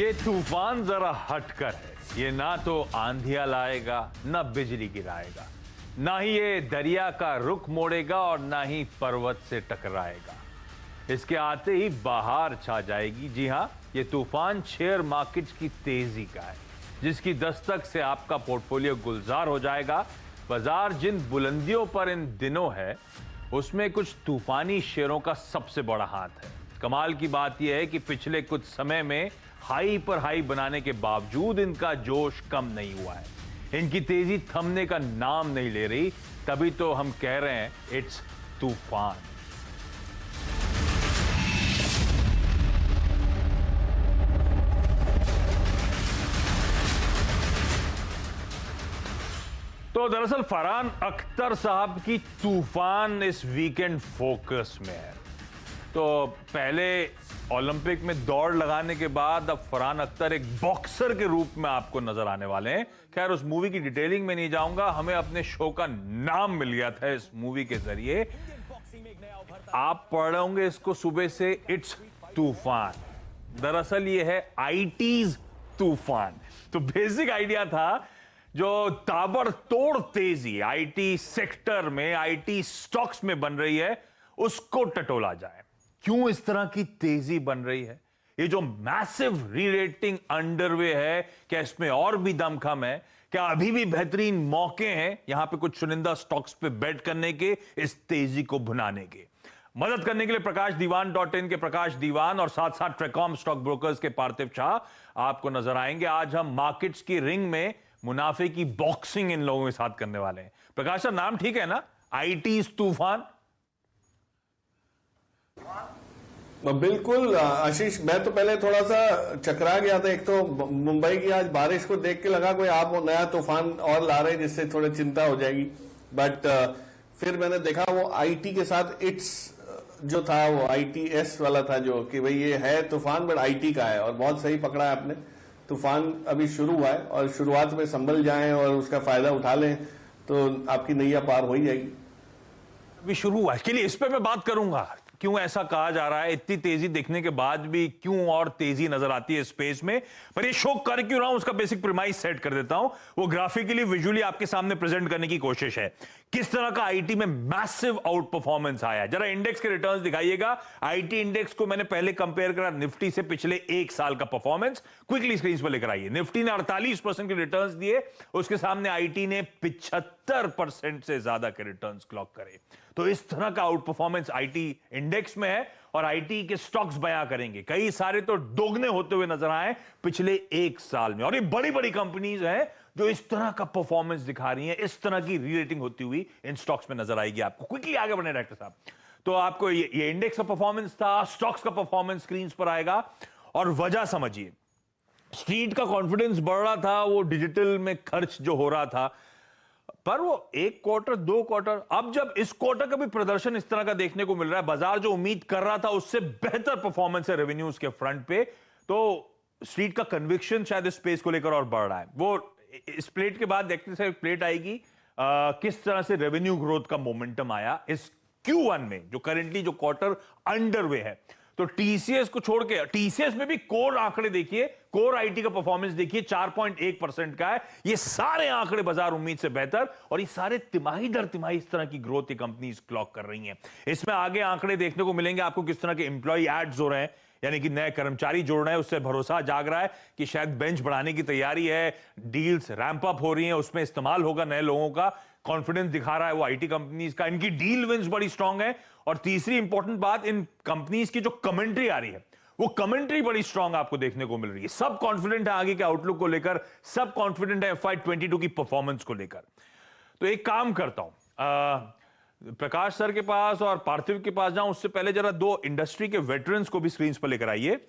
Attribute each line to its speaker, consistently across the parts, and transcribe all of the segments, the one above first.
Speaker 1: ये तूफान जरा हटकर है। ये ना तो आंधियां लाएगा, ना बिजली गिराएगा, ना ही ये दरिया का रुख मोड़ेगा और ना ही पर्वत से टकराएगा। इसके आते ही बाहर छा जाएगी। जी हां, ये तूफान शेयर मार्केट्स की तेजी का है, जिसकी दस्तक से आपका पोर्टफोलियो गुलजार हो जाएगा। बाजार जिन बुलंदियों पर इन दिनों है, उसमें कुछ तूफानी शेयरों का सबसे बड़ा हाथ है। कमाल की बात यह है कि पिछले कुछ समय में हाई पर हाई बनाने के बावजूद इनका जोश कम नहीं हुआ है। इनकी तेजी थमने का नाम नहीं ले रही। तभी तो हम कह रहे हैं इट्स तूफान। तो दरअसल फरहान अख्तर साहब की तूफान इस वीकेंड फोकस में है। तो पहले ओलंपिक में दौड़ लगाने के बाद अब फरहान अख्तर एक बॉक्सर के रूप में आपको नजर आने वाले हैं। खैर, उस मूवी की डिटेलिंग में नहीं जाऊंगा। हमें अपने शो का नाम मिल गया था इस मूवी के जरिए। आप पढ़ रहे होंगे इसको सुबह से, इट्स तूफान। दरअसल ये है आईटीज तूफान। तो बेसिक आइडिया था, जो ताबड़तोड़ तेजी आईटी सेक्टर में, आईटी स्टॉक्स में बन रही है, उसको टटोला जाए। क्यों इस तरह की तेजी बन रही है? ये जो मैसिव री-रेटिंग अंडरवे है, क्या इसमें और भी दमखम है? क्या अभी भी बेहतरीन मौके हैं यहां पे कुछ चुनिंदा स्टॉक्स पे बेट करने के, इस तेजी को भुनाने के? मदद करने के लिए प्रकाशदीवान.in के प्रकाश दीवान और साथ साथ ट्रेकॉम स्टॉक ब्रोकर्स के पार्थिव शाह आपको नजर आएंगे। आज हम मार्केट्स की रिंग में मुनाफे की बॉक्सिंग इन लोगों के साथ करने वाले हैं। प्रकाश सर, नाम ठीक है ना? आईटीज तूफान।
Speaker 2: बिल्कुल आशीष, मैं तो पहले थोड़ा सा चकरा गया था। एक तो मुंबई की आज बारिश को देख के लगा कोई आप वो नया तूफान और ला रहे हैं जिससे थोड़ी चिंता हो जाएगी। बट फिर मैंने देखा वो आईटी के साथ इट्स जो था, वो आईटीएस वाला था, जो कि भाई ये है तूफान बट आईटी का है। और बहुत सही पकड़ा है आपने। तूफान अभी शुरू हुआ है और शुरुआत में संभल जाएं और उसका फायदा उठा लें तो आपकी नैया पार हो ही जाएगी।
Speaker 1: अभी शुरू हुआ है, इसके लिए इस पे मैं बात करूंगा। क्यों ऐसा कहा जा रहा है? इतनी तेजी देखने के बाद भी क्यों और तेजी नजर आती है स्पेस में? पर ये शो कर क्यों रहा हूं, उसका बेसिक प्रीमाइस सेट कर देता हूं। वो ग्राफिकली विजुअली आपके सामने प्रेजेंट करने की कोशिश है। किस तरह का आईटी में मैसिव आउट परफॉर्मेंस आया। जरा इंडेक्स के रिटर्न्स दिखाइएगा। आईटी इंडेक्स को मैंने पहले कंपेयर करा निफ्टी से, पिछले एक साल का परफॉर्मेंस क्विकली स्क्रीन पर लेकर आइए। निफ्टी ने 48% के रिटर्न्स दिए, उसके सामने आईटी ने 75% से ज्यादा के रिटर्न्स क्लॉक करे। तो इस तरह का आउट परफॉर्मेंस आईटी इंडेक्स में है और आईटी के स्टॉक्स बयां करेंगे। कई सारे तो दोगुने होते हुए नजर आए पिछले एक साल में। और ये बड़ी बड़ी कंपनीज हैं जो इस तरह का परफॉर्मेंस दिखा रही हैं। इस तरह की री-रेटिंग होती हुई इन स्टॉक्स में नजर आएगी आपको। क्विकली आगे बढ़े डायरेक्टर साहब। तो आपको ये इंडेक्स का परफॉर्मेंस था, स्टॉक्स का परफॉर्मेंस स्क्रीन पर आएगा। और वजह समझिए, स्ट्रीट का कॉन्फिडेंस बढ़ रहा था, वो डिजिटल में खर्च जो हो रहा था, पर वो एक क्वार्टर, दो क्वार्टर, अब जब इस क्वार्टर का भी प्रदर्शन इस तरह का देखने को मिल रहा है, बाजार जो उम्मीद कर रहा था उससे बेहतर परफॉर्मेंस है रेवेन्यूज के फ्रंट पे, तो स्ट्रीट का कन्विक्शन शायद इस स्पेस को लेकर और बढ़ रहा है। वो इस प्लेट के बाद देखते से प्लेट आएगी किस तरह से रेवेन्यू ग्रोथ का मोमेंटम आया इस Q1 में, जो करेंटली जो क्वार्टर अंडरवे है। तो टीसीएस को छोड़ के, टीसीएस में भी कोर आंकड़े देखिए, कोर आईटी का परफॉर्मेंस देखिए, 4.1% का है। ये सारे आंकड़े बाजार उम्मीद से बेहतर, और ये सारे तिमाही दर तिमाही इस तरह की ग्रोथ ये कंपनीज क्लॉक कर रही हैं। इसमें आगे आंकड़े देखने को मिलेंगे आपको किस तरह के एम्प्लॉय एड्स हो रहे हैं, यानी कि नए कर्मचारी जोड़ रहे हैं। उससे भरोसा जाग रहा है कि शायद बेंच बढ़ाने की तैयारी है, डील्स रैंप अप हो रही हैं, उसमें इस्तेमाल होगा नए लोगों का। कॉन्फिडेंस दिखा रहा है वो आईटी कंपनीज का, इनकी डील विंस बड़ी स्ट्रांग है। और तीसरी इंपॉर्टेंट बात, इन कंपनीज की जो कमेंट्री आ रही है, वो कमेंट्री बड़ी स्ट्रांग आपको देखने को मिल रही है। सब कॉन्फिडेंट है आगे के आउटलुक को लेकर, सब कॉन्फिडेंट है FY22 की परफॉर्मेंस को लेकर। तो एक काम करता हूं, प्रकाश सर के पास और पार्थिव के पास जाऊं, उससे पहले जरा दो इंडस्ट्री के वेटरन्स को भी स्क्रीन पर लेकर आइए।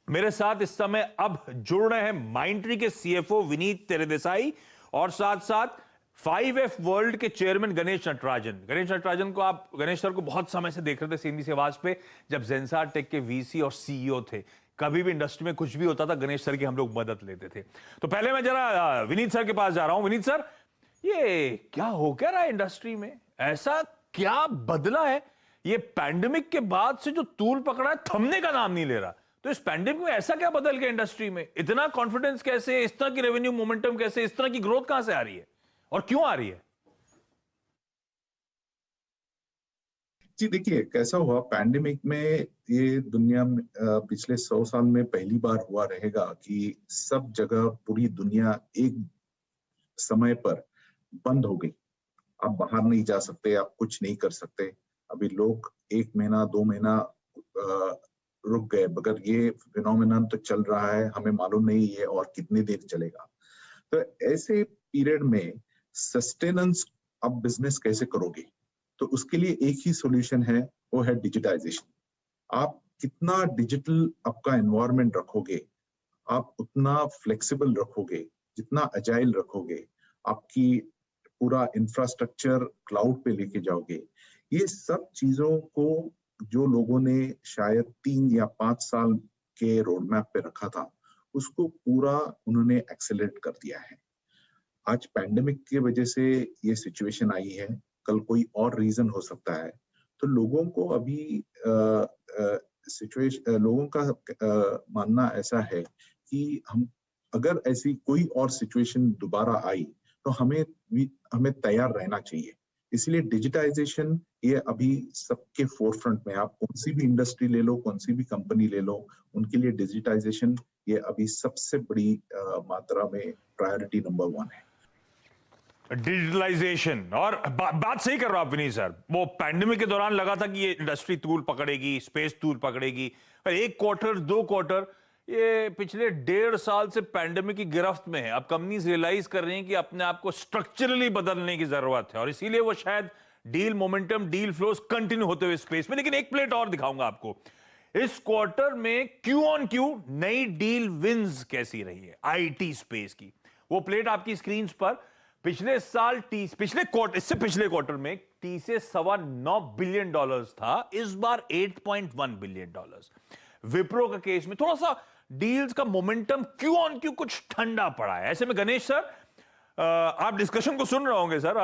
Speaker 1: मेरे साथ इस समय अब जुड़ रहे हैं माइंडट्री के सीएफओ विनीत तेरेदेसाई और साथ साथ 5F वर्ल्ड के चेयरमैन गणेश नटराजन। गणेश नटराजन को आप, गणेश सर को बहुत समय से देख रहे थे सीधी सी आवाज पे, जब जेंसार टेक के वीसी और सीईओ थे। कभी भी इंडस्ट्री में कुछ भी होता था, गणेश सर की हम लोग मदद लेते थे। तो पहले मैं जरा विनीत सर के पास जा रहा हूं। विनीत सर, ये क्या हो क्या रहा है इंडस्ट्री में? ऐसा क्या बदला है? ये पैंडेमिक के बाद से जो तूल पकड़ा है, थमने का नाम नहीं ले रहा। तो इस पैंडेमिक में ऐसा क्या बदल गया इंडस्ट्री में? इतना कॉन्फिडेंस कैसे, इस तरह की रेवेन्यू मोमेंटम कैसे, इस तरह की ग्रोथ कहां से आ रही है और क्यों आ रही है?
Speaker 3: जी देखिए, कैसा हुआ पैंडेमिक में, ये दुनिया में पिछले 100 साल में पहली बार हुआ रहेगा कि सब जगह पूरी दुनिया एक समय पर बंद हो गई। आप बाहर नहीं जा सकते, आप कुछ नहीं कर सकते। अभी लोग 1 महीना 2 महीना रुक गए, मगर ये फिनोमेनन तो चल रहा है, हमें मालूम नहीं ये और कितनी देर चलेगा। तो ऐसे पीरियड में सस्टेनेंस आप बिजनेस कैसे करोगे? तो उसके लिए एक ही सॉल्यूशन है, वो है डिजिटाइजेशन। आप कितना डिजिटल आपका एनवायरनमेंट रखोगे, आप उतना फ्लेक्सिबल रखोगे, जितना अजाइल रखोगे, आपकी पूरा इंफ्रास्ट्रक्चर क्लाउड पे लेके जाओगे। ये सब चीजों को जो लोगों ने शायद 3 या 5 साल के रोड मैप पे रखा था, उसको पूरा उन्होंने एक्सेलरेट कर दिया है। आज पैंडेमिक की वजह से ये सिचुएशन आई है, कल कोई और रीजन हो सकता है। तो लोगों को अभी लोगों का मानना ऐसा है कि हम अगर ऐसी कोई और सिचुएशन दोबारा आई तो हमें तैयार रहना चाहिए। इसलिए डिजिटाइजेशन ये अभी सबके फोरफ्रंट में, आप कौन सी भी इंडस्ट्री ले लो, कौन सी भी कंपनी ले लो, उनके लिए डिजिटाइजेशन ये अभी सबसे बड़ी मात्रा में प्रायोरिटी नंबर 1 है।
Speaker 1: डिजिटलाइजेशन और बात सही कर रहा हूं आप विनीत सर। वो पैंडेमिक के दौरान लगा था कि ये इंडस्ट्री तूल पकड़ेगी, स्पेस तूल पकड़ेगी, और 1 क्वार्टर 2 क्वार्टर, ये पिछले 1.5 साल से पैंडेमिक की गिरफ्त में है। अब कंपनीज रियलाइज कर रही हैं कि अपने आप को स्ट्रक्चरली बदलने की जरूरत है, और इसीलिए वो शायद deal momentum, deal flows continue होते हुए स्पेस में। लेकिन एक प्लेट और दिखाऊंगा आपको। इस क्वार्टर में क्यू ऑन क्यू नई डील विंस कैसी रही है आईटी स्पेस की, वो प्लेट आपकी स्क्रीन पर। पिछले साल पिछले क्वार्टर में टी से $9.25 बिलियन था, इस बार $8.1 बिलियन। विप्रो का केस में थोड़ा सा डील्स का मोमेंटम क्यू ऑन क्यू कुछ ठंडा पड़ा है। ऐसे में गणेश सर, आप डिस्कशन को सुन रहे होंगे सर।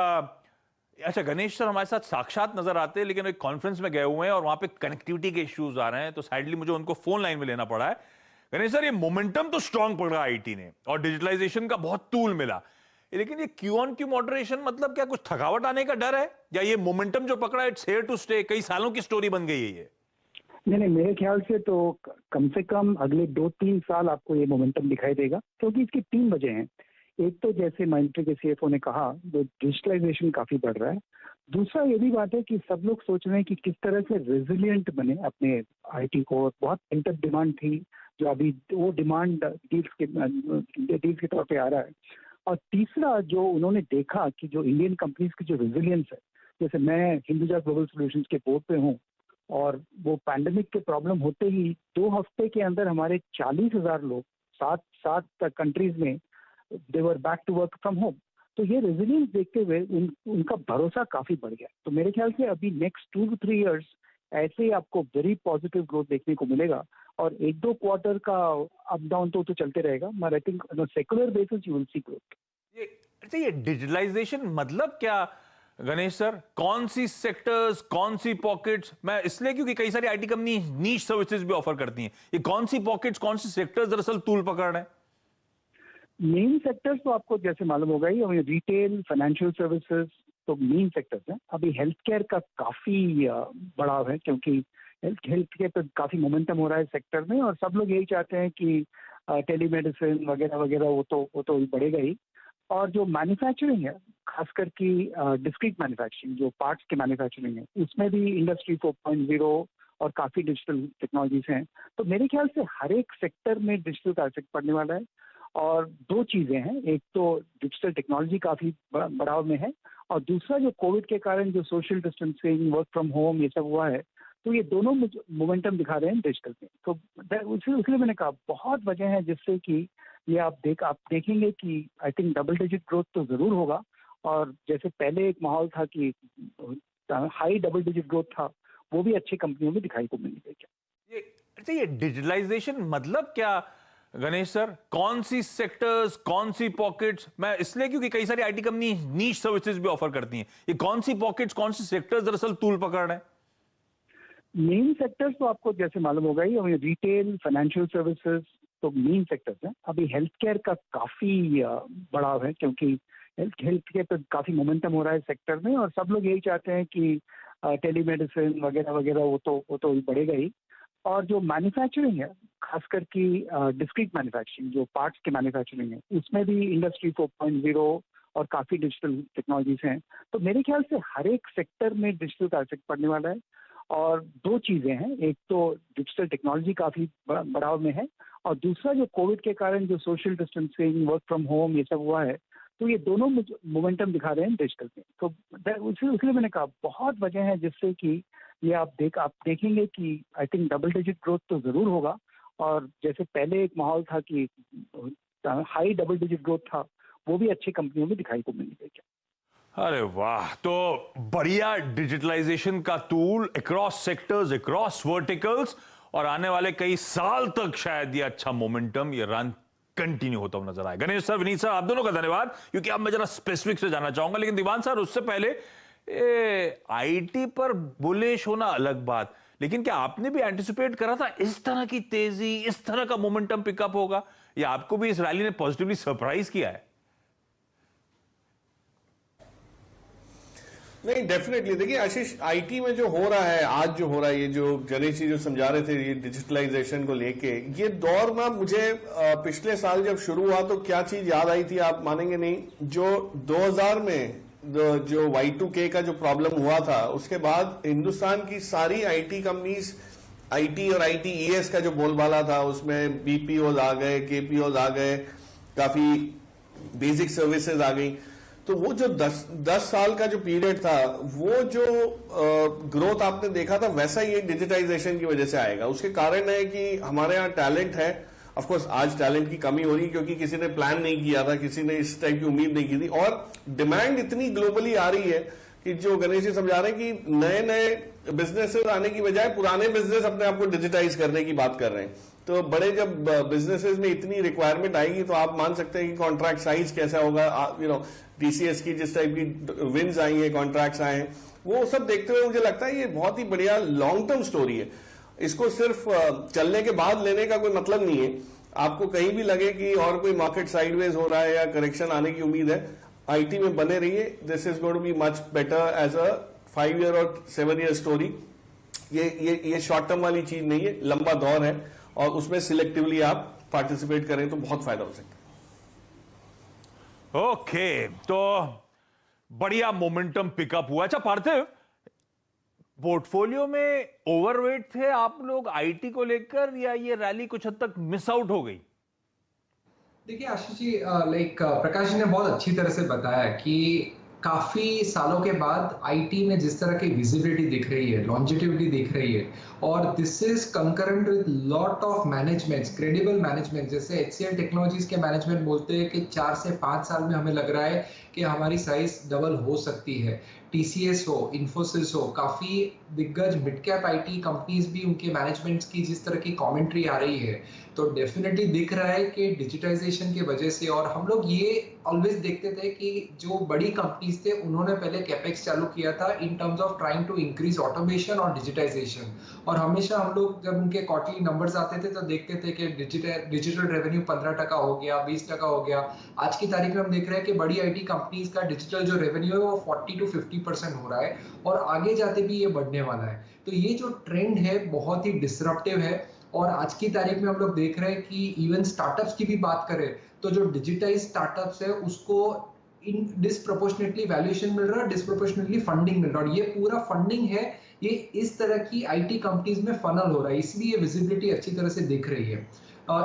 Speaker 1: अच्छा, गणेश सर हमारे साथ साक्षात नजर आते हैं, लेकिन एक कॉन्फ्रेंस में गए हुए हैं और वहां पे कनेक्टिविटी के इश्यूज आ रहे हैं, तो साइडली मुझे उनको फोन लाइन में लेना पड़ा है। गणेश सर, ये मोमेंटम तो स्ट्रांग पड़ रहा है आईटी ने, और डिजिटलाइजेशन का बहुत तूल मिला, लेकिन ये क्यू ऑन क्यू मॉडरेशन मतलब क्या कुछ थकावट आने का डर है, या ये मोमेंटम जो पकड़ा है इट्स हियर टू स्टे, कई सालों की स्टोरी बन गई है ये?
Speaker 4: नहीं, मेरे ख्याल से तो कम से कम अगले 2-3 साल आपको ये मोमेंटम दिखाई देगा, क्योंकि इसकी 3 वजह हैं। एक तो जैसे माइंट्री के सीएफओ ने कहा, तो डिजिटलाइजेशन काफी बढ़ रहा है। दूसरा ये भी बात है कि सब लोग सोच रहे हैं कि किस तरह से रेजिलिएंट बने अपने आईटी को। बहुत पेंटअप डिमांड थी, जो अभी वो डिमांड डील्स के तौर पे आ रहा है। और तीसरा जो उन्होंने देखा कि जो इंडियन कंपनीज की जो रेजिलियंस है, जैसे मैं हिंदुजा ग्लोबल सॉल्यूशंस के बोर्ड पे हूँ, और वो पैंडेमिक के प्रॉब्लम होते ही 2 हफ्ते के अंदर हमारे 40,000 लोग 7 कंट्रीज में they were back to work from home. तो ये रेजिलियंस देखते हुए उनका भरोसा काफी बढ़ गया। तो मेरे ख्याल से अभी नेक्स्ट 2 to 3 years ऐसे ही आपको वेरी पॉजिटिव ग्रोथ देखने को मिलेगा, और 1-2 क्वार्टर का अप डाउन तो चलते रहेगा, मगर I think secular basis you will see growth.
Speaker 1: ये डिजिटलाइजेशन मतलब क्या गणेश सर? कौन सी सेक्टर्स, कौन सी पॉकेट्स? मैं इसलिए क्योंकि कई सारी आईटी कंपनी नीश सर्विसेज भी ऑफर करती हैं, ये कौन सी पॉकेट्स, कौन सी सेक्टर्स दरअसल तूल पकड़ रहे हैं?
Speaker 4: मेन सेक्टर्स तो आपको जैसे मालूम होगा ही, रिटेल, फाइनेंशियल सर्विसेज तो मेन सेक्टर्स हैं। अभी हेल्थ केयर का काफी बढ़ाव है, क्योंकि हेल्थ केयर पे काफी मोमेंटम हो रहा है सेक्टर में, और सब लोग यही चाहते हैं कि टेलीमेडिसिन वगैरह वगैरह वो तो बढ़ेगा ही। और जो मैन्युफैक्चरिंग है, खासकर की डिस्क्रीट मैन्युफैक्चरिंग, जो पार्ट्स की मैन्युफैक्चरिंग है, उसमें भी इंडस्ट्री 4.0 और काफी डिजिटल टेक्नोलॉजीज हैं। तो मेरे ख्याल से हर एक सेक्टर में डिजिटल का इफेक्ट पड़ने वाला है। और 2 चीजें हैं, एक तो डिजिटल टेक्नोलॉजी काफी बढ़ाव में है, और दूसरा जो कोविड के कारण जो social distancing, work from home, ये सब हुआ है, तो ये दोनों मोमेंटम दिखा रहे हैं डिजिटल में। तो इसलिए मैंने कहा बहुत वजह है जिससे कि ये आप देखेंगे कि I think double digit growth तो जरूर होगा। और जैसे पहले एक माहौल था कि हाई डबल डिजिट ग्रोथ था, वो भी अच्छी कंपनियों में दिखाई को मिल गई।
Speaker 1: ये डिजिटलाइजेशन मतलब क्या गणेश सर? कौन सी सेक्टर्स, कौन सी पॉकेट्स? मैं इसलिए क्योंकि कई सारी आईटी कंपनी नीश सर्विसेज भी ऑफर करती हैं, ये कौन सी पॉकेट्स, कौन सी सेक्टर्स दरअसल तूल पकड़ रहे हैं?
Speaker 4: मेन सेक्टर्स तो आपको जैसे मालूम होगा ही, अभी रिटेल, फाइनेंशियल सर्विसेज तो मेन सेक्टर्स हैं। अभी हेल्थ केयर का काफी बढ़ाव है, क्योंकि हेल्थ केयर पे काफी मोमेंटम हो रहा है सेक्टर में, और सब लोग यही चाहते हैं कि टेलीमेडिसिन वगैरह वगैरह वो तो बढ़ेगा ही। और जो मैन्युफैक्चरिंग है, खासकर की डिस्क्रीट मैन्युफैक्चरिंग, जो पार्ट्स की मैन्युफैक्चरिंग है, उसमें भी इंडस्ट्री 4.0 और काफी डिजिटल टेक्नोलॉजीज हैं। तो मेरे ख्याल से हर एक सेक्टर में डिजिटल का इफेक्ट पड़ने वाला है। और दो चीजें हैं, एक तो डिजिटल टेक्नोलॉजी काफी बढ़ाव में है, और दूसरा जो कोविड के कारण जो social distancing, work from home, ये सब हुआ है, तो ये दोनों मोमेंटम दिखा रहे हैं डिजिटल में। तो इसलिए मैंने कहा बहुत वजह है जिससे कि ये आप देखेंगे कि I think double digit growth तो जरूर होगा। और जैसे पहले एक माहौल था कि हाई डबल डिजिट ग्रोथ था, वो भी अच्छी कंपनियों में दिखाई को मिलेगा।
Speaker 1: अरे वाह, तो बढ़िया डिजिटलाइजेशन का tool across sectors, across verticals, और आने वाले कई साल तक शायद ये अच्छा मोमेंटम, ये रन कंटिन्यू होता हुआ नजर आए। गणेश सर, विनीत सर, आप दोनों का धन्यवाद, क्योंकि अब मैं जरा स्पेसिफिक से जानना चाहूंगा। लेकिन दीवान सर, उससे पहले आईटी पर बुलिश होना अलग बात, लेकिन क्या आपने भी एंटिसिपेट करा था इस तरह की तेजी, इस तरह का मोमेंटम पिकअप होगा, या आपको भी इस रैली ने पॉजिटिवली सरप्राइज किया है?
Speaker 2: नहीं, डेफिनेटली देखिए आशीष, आईटी में जो हो रहा है आज, जो हो रहा है, ये जो गणेश जी जो समझा रहे थे ये डिजिटलाइजेशन को लेके, ये दौर ना मुझे पिछले साल जब शुरू हुआ तो क्या चीज याद आई थी, आप मानेंगे नहीं। जो 2000 में जो Y2K का जो प्रॉब्लम हुआ था, उसके बाद हिंदुस्तान की सारी आईटी कंपनीज, आईटी और आईटीईएस का जो बोलबाला था, उसमें बीपीओज आ गए, केपीओज आ गए, काफी बेसिक सर्विसेज आ गई। तो वो जो 10 साल का जो पीरियड था, वो जो ग्रोथ आपने देखा था, वैसा ही डिजिटाइजेशन की वजह से आएगा। उसके कारण है कि हमारे यहाँ टैलेंट है। ऑफ कोर्स आज टैलेंट की कमी हो रही है, क्योंकि किसी ने प्लान नहीं किया था, किसी ने इस टाइप की उम्मीद नहीं की थी, और डिमांड इतनी ग्लोबली आ रही है कि जो गणेश जी समझा रहे हैं कि नए नए बिजनेसेस आने की बजाय पुराने बिजनेस अपने आप को डिजिटाइज करने की बात कर रहे हैं। तो बड़े जब बिजनेसेस में इतनी रिक्वायरमेंट आएगी, तो आप मान सकते हैं कि कॉन्ट्रैक्ट साइज कैसा होगा। टीसीएस की जिस टाइप की विन्स आई है, कॉन्ट्रैक्ट्स आए हैं, वो सब देखते हुए मुझे लगता है ये बहुत ही बढ़िया लॉन्ग टर्म स्टोरी है। इसको सिर्फ चलने के बाद लेने का कोई मतलब नहीं है। आपको कहीं भी लगे कि और कोई मार्केट साइडवेज हो रहा है या करेक्शन आने की उम्मीद है, आईटी में बने रहिए। This is going to be much better as a 5 year और 7 ईयर स्टोरी। ये शॉर्ट टर्म वाली चीज नहीं है, लंबा दौर है, और उसमें सिलेक्टिवली आप पार्टिसिपेट करें तो बहुत फायदा हो सकता है।
Speaker 1: ओके, तो बढ़िया मोमेंटम पिकअप हुआ। अच्छा पार्थिव, पोर्टफोलियो में ओवरवेट थे आप लोग आईटी को लेकर, या ये रैली कुछ हद तक मिस आउट हो गई?
Speaker 5: देखिए आशीष जी, प्रकाश जी ने बहुत अच्छी तरह से बताया कि काफी सालों के बाद आईटी में जिस तरह की विजिबिलिटी दिख रही है, लॉन्जिटिविटी दिख रही है, और this is concurrent with lot of managements, credible management. जैसे HCL टेक्नोलॉजीज के मैनेजमेंट बोलते हैं कि 4 से 5 साल में हमें लग रहा है कि हमारी साइज डबल हो सकती है। TCS हो, इन्फोसिस हो, काफी दिग्गज मिड कैप आईटी कंपनीज भी उनके मैनेजमेंट्स की जिस तरह की कमेंट्री आ रही है, तो डेफिनेटली दिख रहा है कि डिजिटाइजेशन की वजह से। और हम लोग ये ऑलवेज देखते थे कि जो बड़ी कंपनीज थे उन्होंने पहले कैपेक्स चालू किया था in terms of trying to increase automation और डिजिटाइजेशन, और हमेशा हम लोग जब उनके क्वार्टरली नंबर्स आते थे तो देखते थे कि डिजिटल रेवेन्यू 15% हो गया, 20% हो गया। आज की तारीख में हम देख रहे हैं कि बड़ी आईटी कंपनीज का डिजिटल जो रेवेन्यू है वो 40 to 50% हो रहा है, और आगे जाते भी ये बढ़ने वाला है। तो ये जो ट्रेंड है बहुत ही डिसरप्टिव है, और आज की तारीख में हम लोग देख रहे हैं कि इवन स्टार्टअप्स की भी बात करें तो जो डिजिटाइज स्टार्टअप्स है उसको इन डिस्प्रोपोर्शनेटली वैल्यूएशन मिल रहा है, डिस्प्रोपोर्शनेटली फंडिंग मिल रहा है, और ये पूरा फंडिंग है ये इस तरह की आईटी कंपनीज में फनल हो रहा है, इसलिए विजिबिलिटी अच्छी तरह से दिख रही है।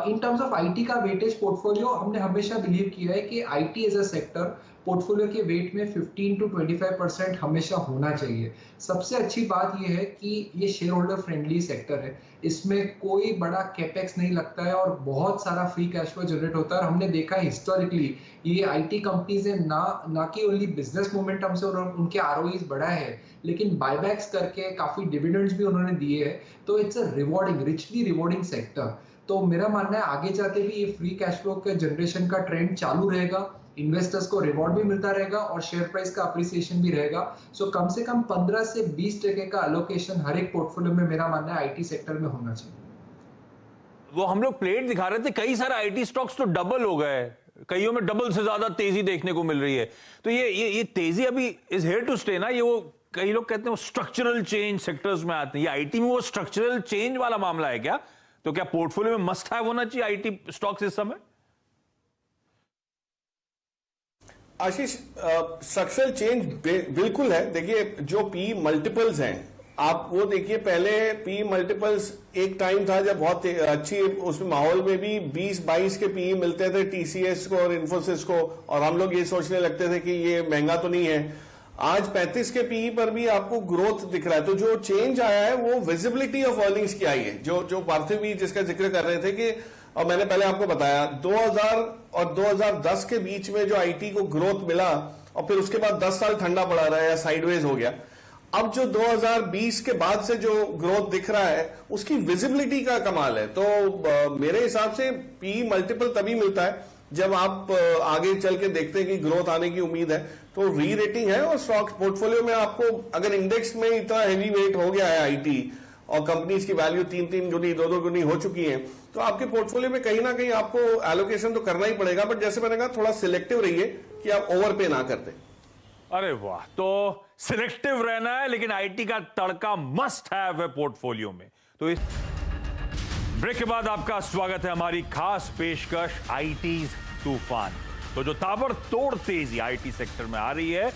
Speaker 5: इन टर्म्स ऑफ आईटी का वेटेज पोर्टफोलियो, हमने हमेशा बिलीव किया है कि IT as a sector portfolio के वेट में 15 to 25% हमेशा होना चाहिए। सबसे अच्छी बात यह है कि ये शेयर होल्डर फ्रेंडली सेक्टर है, इसमें कोई बड़ा कैपेक्स नहीं लगता है और बहुत सारा फ्री कैश फ्लो जनरेट होता है। और हमने देखा है हिस्टोरिकली ये आईटी कंपनीज है ना कि ओनली बिजनेस मोमेंटम से उनके आरओईज बढ़ा है, लेकिन बायबैक्स करके काफी डिविडेंड्स भी उन्होंने दिए हैं। तो it's a rewarding, richly rewarding sector. तो मेरा मानना है आगे जाते भी ये फ्री कैश फ्लो के जनरेशन का ट्रेंड चालू रहेगा, इन्वेस्टर्स को रिवॉर्ड भी मिलता रहेगा और शेयर प्राइस का अप्रिसिएशन भी रहेगा। सो कम से कम 15 से 20% का एलोकेशन हर एक पोर्टफोलियो में मेरा मानना है आईटी सेक्टर में होना चाहिए।
Speaker 1: वो हम लोग प्लेट दिखा रहे थे, कई सारे आईटी स्टॉक्स तो डबल हो गए, कईयों में डबल से ज्यादा तेजी देखने को मिल रही है। तो ये तेजी अभी इज हियर टू स्टे ना। ये वो कई लोग कहते हैं वो स्ट्रक्चरल चेंज सेक्टर्स में आते हैं, ये आईटी में वो स्ट्रक्चरल चेंज वाला मामला है क्या? तो क्या पोर्टफोलियो में मस्ट हैव होना चाहिए आईटी स्टॉक्स इस समय?
Speaker 2: आशीष, स्ट्रक्चरल चेंज बिल्कुल है। देखिए जो पी मल्टीपल्स हैं, आप वो देखिए, पहले पी मल्टीपल्स एक टाइम था जब बहुत अच्छी उसमें माहौल में भी 20-22 के पी मिलते थे टीसीएस को और इन्फोसिस को, और हम लोग ये सोचने लगते थे कि ये महंगा तो नहीं है। आज 35 के पी पर भी आपको ग्रोथ दिख रहा है। तो जो चेंज आया है वो विजिबिलिटी ऑफ अर्निंग्स की आई है, जो पार्थिव भी जिसका जिक्र कर रहे थे कि, और मैंने पहले आपको बताया 2000 और 2010 के बीच में जो आईटी को ग्रोथ मिला और फिर उसके बाद 10 साल ठंडा पड़ा रहा या साइडवेज हो गया। अब जो 2020 के बाद से जो ग्रोथ दिख रहा है उसकी विजिबिलिटी का कमाल है। तो मेरे हिसाब से पी मल्टीपल तभी मिलता है जब आप आगे चल के देखते हैं कि ग्रोथ आने की उम्मीद है, तो री रेटिंग है। और स्टॉक पोर्टफोलियो में आपको अगर इंडेक्स में इतना हेवी वेट हो गया है आईटी और कंपनीज की वैल्यू 3-3 गुनी 2-2 गुनी हो चुकी है, तो आपके पोर्टफोलियो में कहीं ना कहीं आपको एलोकेशन तो करना ही पड़ेगा। बट जैसे मैंने कहा, थोड़ा सिलेक्टिव रहिए कि आप ओवरपे ना करते।
Speaker 1: अरे वाह, तो सिलेक्टिव रहना है लेकिन आईटी का तड़का मस्ट हैव है पोर्टफोलियो में। तो इस ब्रेक के बाद आपका स्वागत है हमारी खास पेशकश आईटी तूफान। तो जो ताबड़तोड़ तेजी आईटी सेक्टर में आ रही है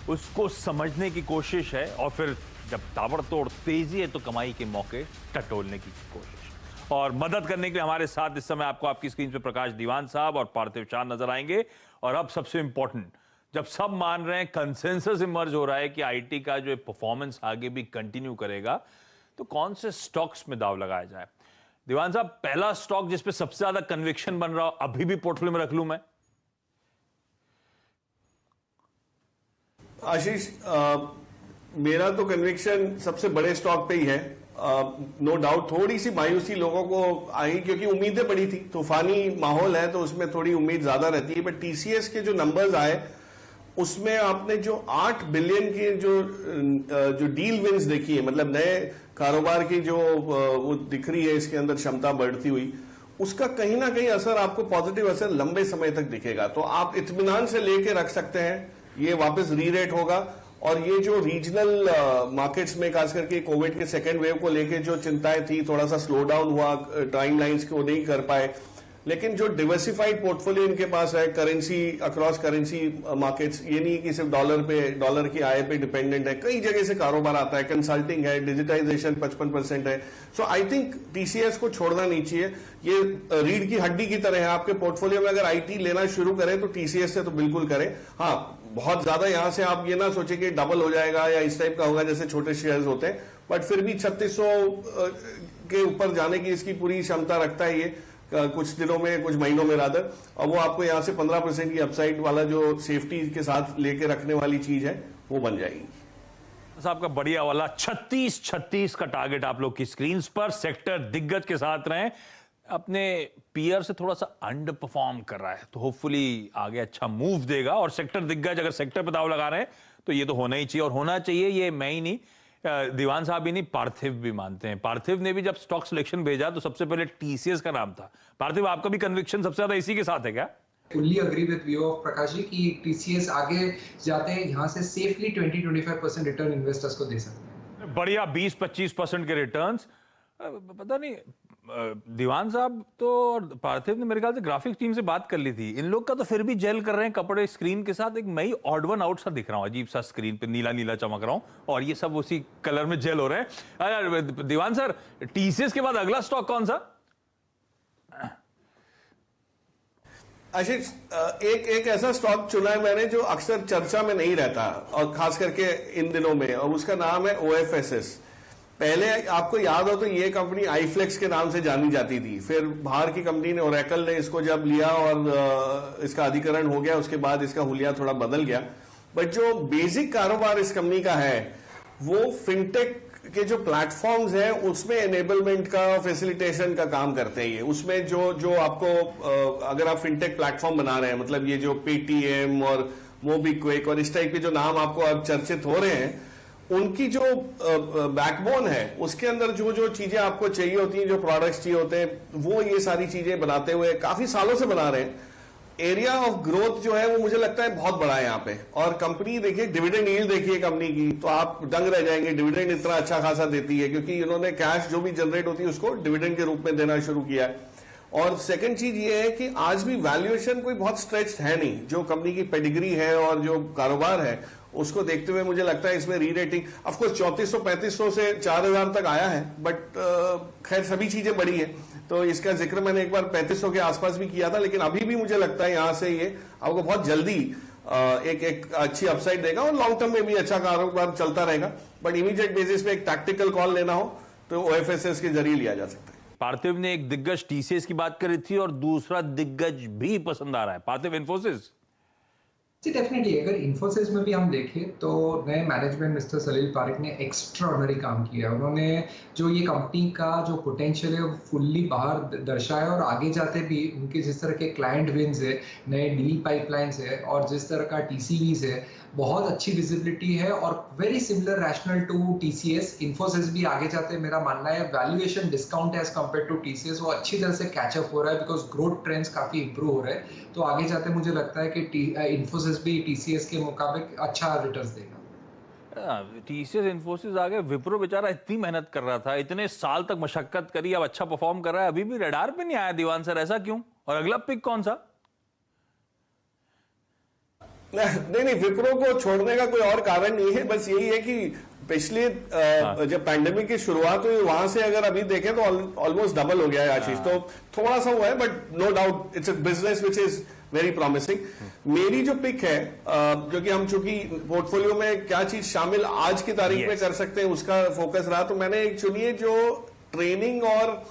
Speaker 1: उसको समझने की कोशिश है, और फिर जब ताबड़तोड़ तेजी है तो कमाई के मौके टटोलने की कोशिश। और मदद करने के लिए हमारे साथ इस समय आपको आपकी स्क्रीन पे प्रकाश दीवान साहब और पार्थिव चांद नजर आएंगे। और अब सबसे इंपॉर्टेंट, जब सब मान रहे हैं, कंसेंसस इमर्ज हो रहा है कि आईटी का जो परफॉर्मेंस आगे भी कंटिन्यू करेगा, तो कौन से स्टॉक्स में दाव लगाया जाए? दीवान साहब, पहला स्टॉक जिस पे सबसे ज्यादा कन्विक्शन बन रहा हो, अभी भी पोर्टफोलियो में रख लूं मैं?
Speaker 2: आशीष, मेरा तो कन्विक्शन सबसे बड़े स्टॉक पे ही है। नो डाउट थोड़ी सी मायूसी लोगों को आई क्योंकि उम्मीदें बड़ी थी, तूफानी माहौल है तो उसमें थोड़ी उम्मीद ज्यादा रहती है। बट टीसीएस के जो नंबर्स आए उसमें आपने जो 8 बिलियन की जो डील विंस देखी है, मतलब नए कारोबार की जो वो दिख रही है, इसके अंदर क्षमता बढ़ती हुई, उसका कहीं ना कहीं असर आपको पॉजिटिव असर लंबे समय तक दिखेगा। तो आप इत्मीनान से लेके रख सकते हैं, ये वापस री रेट होगा। और ये जो रीजनल मार्केट्स में खास करके कोविड के सेकेंड वेव को लेके जो चिंताएं थी, थोड़ा सा स्लो डाउन हुआ, टाइम लाइन्स को नहीं कर पाए, लेकिन जो डिवर्सिफाइड पोर्टफोलियो इनके पास है, करेंसी अक्रॉस करेंसी मार्केट्स, ये नहीं कि सिर्फ डॉलर की आय पे डिपेंडेंट है, कई जगह से कारोबार आता है, कंसल्टिंग है, डिजिटाइजेशन 55% है। सो आई थिंक टीसीएस को छोड़ना नहीं चाहिए। ये रीढ़ की हड्डी की तरह है आपके पोर्टफोलियो में। अगर आईटी लेना शुरू करें तो टीसीएस से तो बिल्कुल करें। हाँ, बहुत ज्यादा यहां से आप ये ना सोचे कि डबल हो जाएगा या इस टाइप का होगा जैसे छोटे शेयर्स होते हैं, बट फिर भी 3600 के ऊपर जाने की इसकी पूरी क्षमता रखता है ये, कुछ दिनों में, कुछ महीनों में रादर। और वो आपको यहां से 15% की अपसाइड वाला जो सेफ्टी के साथ लेके रखने वाली चीज है वो बन जाएगी।
Speaker 1: आपका बढ़िया वाला 36-36 का टारगेट आप लोग की स्क्रीन पर। सेक्टर दिग्गज के साथ रहें, अपने पीयर से थोड़ा सा अंडर परफॉर्म कर रहा है तो होपफुली आगे अच्छा मूव देगा। और सेक्टर दिग्गज अगर सेक्टर पे दाव लगा रहे हैं तो ये तो होना ही चाहिए, और होना चाहिए ये मैं ही नहीं, दीवान साहब ही नहीं, पार्थिव भी मानते हैं। पार्थिव ने भी जब स्टॉक सिलेक्शन भेजा तो सबसे पहले टीसीएस का नाम था। पार्थिव, आपका भी कन्विक्शन सबसे ज्यादा इसी के साथ है क्या?
Speaker 5: Fully agree with view of Prakash ji कि टीसीएस आगे जाते हैं यहाँ से सेफली 20-25% रिटर्न इन्वेस्टर्स को दे सकते हैं।
Speaker 1: बढ़िया 20-25% के रिटर्न्स। पता नहीं दीवान साहब तो और पार्थिव ने मेरे ख्याल से ग्राफिक्स टीम से बात कर ली थी, इन लोग का तो फिर भी जेल कर रहे हैं कपड़े स्क्रीन के साथ। एक मैं ही ऑड वन आउट सा दिख रहा हूँ, अजीब सा स्क्रीन पे नीला नीला चमक रहा हूँ, और ये सब उसी कलर में जेल हो रहे हैं। दीवान सर, टीसीएस के बाद अगला स्टॉक कौन सा?
Speaker 2: आशीष, एक ऐसा स्टॉक चुना है मैंने जो अक्सर चर्चा में नहीं रहता और खास करके इन दिनों में, और उसका नाम है ओएफएसएस। पहले आपको याद हो तो ये कंपनी आईफ्लेक्स के नाम से जानी जाती थी, फिर बाहर की कंपनी ने ओरेकल ने इसको जब लिया और इसका अधिकरण हो गया, उसके बाद इसका हुलिया थोड़ा बदल गया। बट जो बेसिक कारोबार इस कंपनी का है वो फिनटेक के जो प्लेटफॉर्म्स हैं उसमें एनेबलमेंट का, फैसिलिटेशन का काम करते हैं ये। उसमें जो आपको अगर आप फिनटेक प्लेटफॉर्म बना रहे हैं, मतलब ये जो पेटीएम और मोबीक्विक और इस टाइप के जो नाम आपको अब चर्चित हो रहे हैं, उनकी जो बैकबोन है उसके अंदर जो जो चीजें आपको चाहिए होती हैं, जो प्रोडक्ट्स चाहिए होते हैं, वो ये सारी चीजें बनाते हुए काफी सालों से बना रहे हैं। एरिया ऑफ ग्रोथ जो है वो मुझे लगता है बहुत बड़ा है यहाँ पे। और कंपनी देखिए, डिविडेंड यील्ड देखिए कंपनी की, तो आप दंग रह जाएंगे। डिविडेंड इतना अच्छा खासा देती है क्योंकि इन्होंने कैश जो भी जनरेट होती है उसको डिविडेंड के रूप में देना शुरू किया है। और सेकंड चीज ये है कि आज भी वैल्यूएशन कोई बहुत स्ट्रेच्ड है नहीं। जो कंपनी की पेडिग्री है और जो कारोबार है उसको देखते हुए मुझे लगता है इसमें री रेटिंग ऑफकोर्स 3400-3500 से 4000 तक आया है, बट खैर सभी चीजें बड़ी है, तो इसका जिक्र मैंने एक बार 3500 के आसपास भी किया था। लेकिन अभी भी मुझे लगता है यहां से ये आपको बहुत जल्दी एक अच्छी अपसाइड देगा और लॉन्ग टर्म में भी अच्छा कारोबार चलता रहेगा। बट इमीडिएट बेसिस पे एक टैक्टिकल कॉल लेना हो तो OFSS के जरिए लिया जा सकता है।
Speaker 1: पार्थिव ने एक दिग्गज TCS की बात करी थी और दूसरा दिग्गज भी पसंद आ रहा है, पार्थिव, इन्फोसिस।
Speaker 5: जी डेफिनेटली, अगर इन्फोसिस में भी हम देखें तो नए मैनेजमेंट मिस्टर सलील पारेख ने एक्स्ट्राऑर्डिनरी काम किया। उन्होंने जो ये कंपनी का जो पोटेंशियल है वो फुल्ली बाहर दर्शाया और आगे जाते भी उनके जिस तरह के क्लाइंट विन्स है, नए डील पाइपलाइंस है और जिस तरह का TCVs है, बहुत अच्छी विजिबिलिटी है और very similar rational to TCS। Infosys भी आगे जाते मेरा मानना है valuation discount as compare to TCS वो अच्छी तरह से कैचअप हो रहा है बिकॉज ग्रोथ ट्रेंड्स काफी इंप्रूव हो रहे हैं। तो आगे जाते मुझे लगता है कि इन्फोसिस भी TCS के मुकाबले अच्छा रिटर्न्स देगा।
Speaker 1: TCS इन्फोसिस आगे, विप्रो बेचारा इतनी मेहनत कर रहा था, इतने साल तक मशक्कत करी, अब अच्छा परफॉर्म कर रहा है, अभी भी रडार पे नहीं आया दीवान सर, ऐसा क्यों? और अगला पिक कौन सा?
Speaker 2: नहीं, विप्रो को छोड़ने का कोई और कारण नहीं है, बस यही है कि पिछले जब पैंडेमिक की शुरुआत हुई वहां से अगर अभी देखें तो ऑलमोस्ट डबल हो गया है आशीष। तो थोड़ा सा हुआ है, but no doubt it's a business which is very promising. मेरी जो पिक है, जो कि हम चूंकि पोर्टफोलियो में क्या चीज शामिल आज की तारीख में कर सकते हैं उसका फोकस रहा, तो मैंने एक चुनी है जो ट्रेनिंग और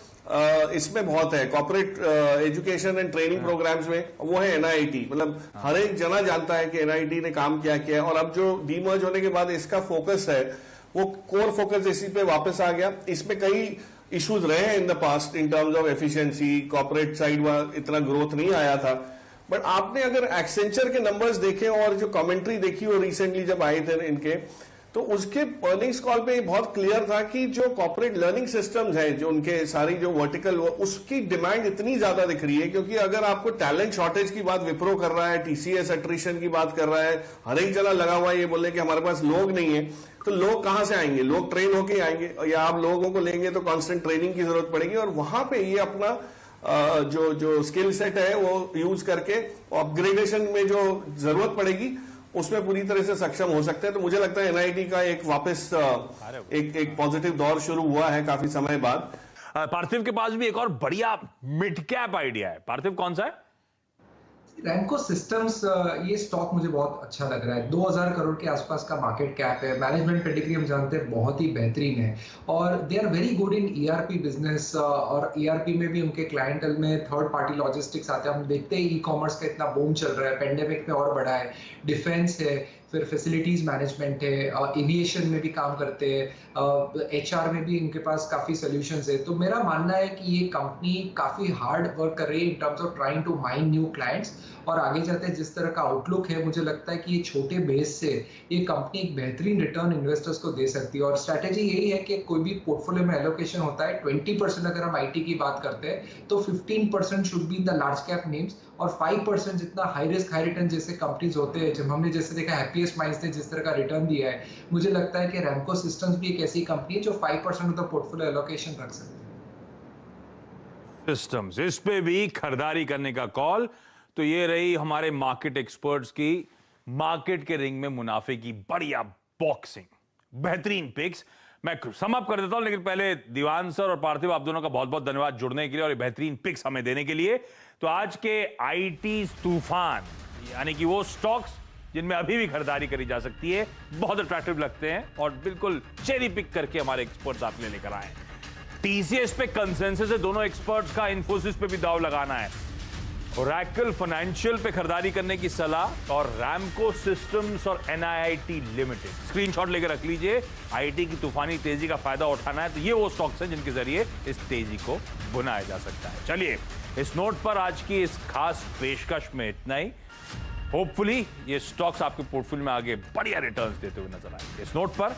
Speaker 2: इसमें बहुत है, corporate education and training programmes में, वो है NIIT। मतलब हर एक जना जानता है कि NIIT ने काम क्या किया है और अब जो डीमर्ज होने के बाद इसका फोकस है वो कोर फोकस इसी पे वापस आ गया। इसमें कई इश्यूज रहे हैं in the past in terms of efficiency, corporate side में इतना ग्रोथ नहीं आया था। बट आपने अगर एक्सेंचर के नंबर्स देखे और जो कमेंट्री देखी वो रिसेंटली जब आए थे इनके, तो उसके अर्निंग्स कॉल पे बहुत क्लियर था कि जो कॉर्पोरेट लर्निंग सिस्टम्स हैं, जो उनके सारी जो वर्टिकल, उसकी डिमांड इतनी ज्यादा दिख रही है। क्योंकि अगर आपको टैलेंट शॉर्टेज की बात विप्रो कर रहा है, TCS अट्रिशन की बात कर रहा है, हर एक जगह लगा हुआ है ये बोलने कि हमारे पास लोग नहीं है, तो लोग कहां से आएंगे? लोग ट्रेन होके आएंगे, या आप लोगों को लेंगे तो कांस्टेंट ट्रेनिंग की जरूरत पड़ेगी और वहां पे ये अपना जो स्किल सेट है वो यूज करके अपग्रेडेशन में जो जरूरत पड़ेगी उसमें पूरी तरह से सक्षम हो सकते हैं। तो मुझे लगता है NIIT का एक वापस एक पॉजिटिव दौर शुरू हुआ है काफी समय बाद।
Speaker 1: पार्थिव के पास भी एक और बढ़िया मिड कैप आइडिया है। पार्थिव, कौन सा है?
Speaker 5: रैमको सिस्टम्स, ये स्टॉक मुझे बहुत अच्छा लग रहा है। 2000 करोड़ के आसपास का मार्केट कैप है, मैनेजमेंट पेडिग्री हम जानते हैं बहुत ही बेहतरीन है और they are very good in ERP business. और ERP में भी उनके क्लाइंटल में थर्ड पार्टी लॉजिस्टिक्स आते हैं। हम देखते हैं ई-कॉमर्स का इतना बूम चल रहा है, पेंडेमिक में और बढ़ा है, डिफेंस है, फिर फैसिलिटीज मैनेजमेंट है, एविएशन में भी काम करते हैं, HR में भी इनके पास काफी सॉल्यूशंस है। तो मेरा मानना है कि ये कंपनी काफी हार्ड वर्क कर रही है in terms of trying to mine new clients और आगे जाते जिस तरह का आउटलुक है, मुझे लगता है कि ये छोटे बेस से ये कंपनी एक बेहतरीन रिटर्न इन्वेस्टर्स को दे सकती है। और स्ट्रैटेजी यही है कि कोई भी पोर्टफोलियो में एलोकेशन होता है, 20% अगर हम IT की बात करते हैं तो 15% should be in the large cap names और 5% जितना हाई रिस्क हाई रिटर्न जैसे कंपनीज होते हैं, जब हमने जैसे देखा हैप्पीएस्ट माइंड्स ने जिस तरह का रिटर्न दिया है, मुझे लगता है कि रैमको सिस्टम्स भी एक ऐसी कंपनी है जो 5% ऑफ द पोर्टफोलियो एलोकेशन रख सकती है।
Speaker 1: सिस्टम्स, इस पे भी खरीदारी करने का कॉल। तो ये रही हमारे मार्केट एक्सपर्ट्स की मार्केट के रिंग में मुनाफे की बढ़िया बॉक्सिंग, बेहतरीन पिक्स। मैं सम अप कर देता हूं, लेकिन पहले दीवान सर और पार्थिव, आप दोनों का बहुत बहुत धन्यवाद जुड़ने के लिए और ये बेहतरीन पिक्स हमें देने के लिए। तो आज के IT तूफान, यानी कि वो स्टॉक्स जिनमें अभी भी खरीदारी करी जा सकती है, बहुत अट्रैक्टिव लगते हैं और बिल्कुल चेरी पिक करके हमारे एक्सपर्ट्स आपके लिए लेकर आए। TCS पे कंसेंसस है दोनों एक्सपर्ट्स का, इन्फोसिस पे भी दाव लगाना है। ओरेकल फाइनेंशियल पे खरीदारी करने की सलाह और रैमको सिस्टम्स और NIIT लिमिटेड। स्क्रीनशॉट लेकर रख लीजिए। आईटी की तूफानी तेजी का फायदा उठाना है तो ये वो स्टॉक्स हैं जिनके जरिए इस तेजी को बुनाया जा सकता है। चलिए, इस नोट पर आज की इस खास पेशकश में इतना ही। होपफुली ये स्टॉक्स आपके पोर्टफोलियो में आगे बढ़िया रिटर्न्स देते हुए नजर आएंगे। इस नोट पर